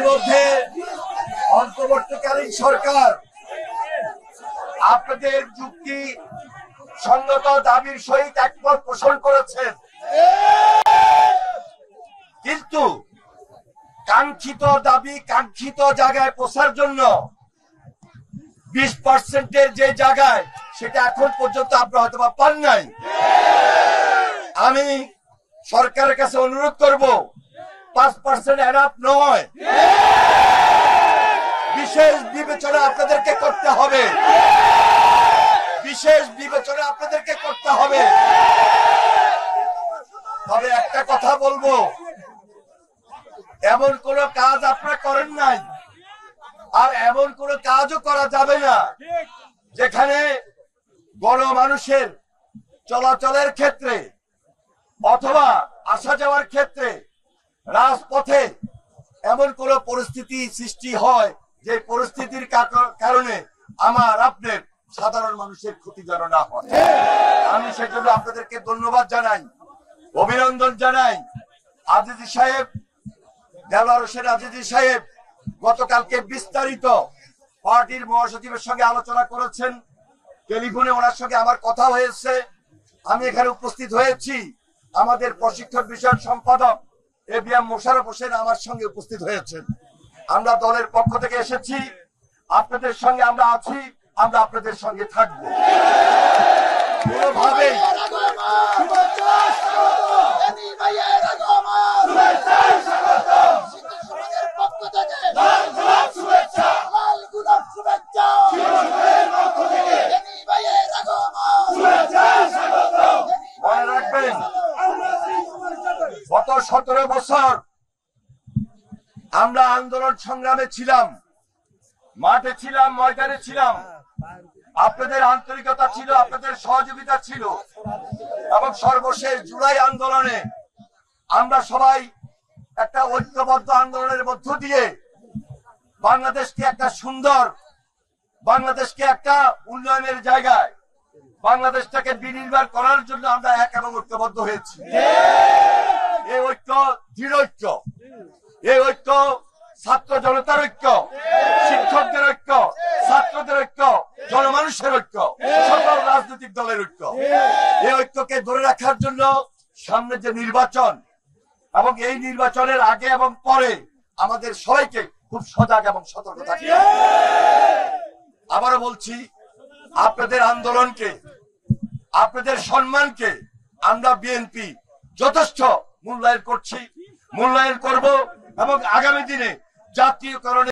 ইতিমধ্যে অন্তর্বর্তীকালীন সরকার আপনাদের যুক্তি সঙ্গত দাবির সহিত একমত পোষণ করেছেন, কিন্তু কাঙ্ক্ষিত দাবি কাঙ্ক্ষিত জায়গায় পৌঁছার জন্য 20%-এর যে জায়গায় সেটা এখন পর্যন্ত আপনারা হয়তো পান নাই। আমি সরকারের কাছে অনুরোধ করব, 5% এনাফ নয়, বিশেষ বিবেচনা আপনাদেরকে করতে হবে, বিশেষ বিবেচনা আপনাদেরকে করতে হবে। তবে একটা কথা বলবো, এমন কোন কাজ আপনারা করেন নাই, আর এমন কোন কাজও করা যাবে না যেখানে গণমানুষের চলাচলের ক্ষেত্রে অথবা আসা যাওয়ার ক্ষেত্রে রাজপথে এমন কোন পরিস্থিতি সৃষ্টি হয় যে পরিস্থিতির কারণে আমার আপনার সাধারণ মানুষের ক্ষতি যেন না হয়। আমি সেজন্য আপনাদেরকে ধন্যবাদ জানাই, অভিনন্দন জানাই। আজিজি সাহেব, দেলোয়ার হোসেন আজিজি সাহেব গতকালকে বিস্তারিত পার্টির মহাসচিবের সঙ্গে আলোচনা করেছেন, টেলিফোনে ওনার সঙ্গে আমার কথা হয়েছে, আমি এখানে উপস্থিত হয়েছি। আমাদের প্রশিক্ষণ বিষয়ক সম্পাদক এবিএম মোশাররফ হোসেন আমার সঙ্গে উপস্থিত হয়েছেন। আমরা দলের পক্ষ থেকে এসেছি, আপনাদের সঙ্গে আমরা আছি, আমরা আপনাদের সঙ্গে থাকবো। কোনোভাবেই মনে রাখবেন, গত 17 বছর আমরা আন্দোলন সংগ্রামে ছিলাম, মাঠে ছিলাম, ময়দানে ছিলাম। আপনাদের আন্তরিকতা ছিল, আপনাদের সহযোগিতা ছিল, এবং সর্বশেষ জুলাই আন্দোলনে আমরা সবাই একটা ঐক্যবদ্ধ আন্দোলনের মধ্য দিয়ে বাংলাদেশকে একটা সুন্দর, বাংলাদেশকে একটা উন্নয়নের জায়গায়, বাংলাদেশটাকে বিনির্মাণ করার জন্য আমরা এক এবং ঐক্যবদ্ধ হয়েছি। এই ঐক্য দৃঢ় ঐক্য, এই ঐক্য ছাত্র জনতার ঐক্য, শিক্ষকদের ঐক্য, ছাত্রদের ঐক্য, জনমানুষের ঐক্য, সকল রাজনৈতিক দলের ঐক্য। এই ঐক্যকে ধরে রাখার জন্য সামনে যে নির্বাচন, এবং এই নির্বাচনের আগে এবং পরে আমাদের সবাইকে খুব সজাগ এবং সতর্ক থাকতে হবে। আবারও বলছি, আপনাদের আন্দোলনকে, আপনাদের সম্মানকে আমরা বিএনপি যথেষ্ট মূল্যায়ন করছি, মূল্যায়ন করব, এবং আগামী দিনে জাতীয়করণে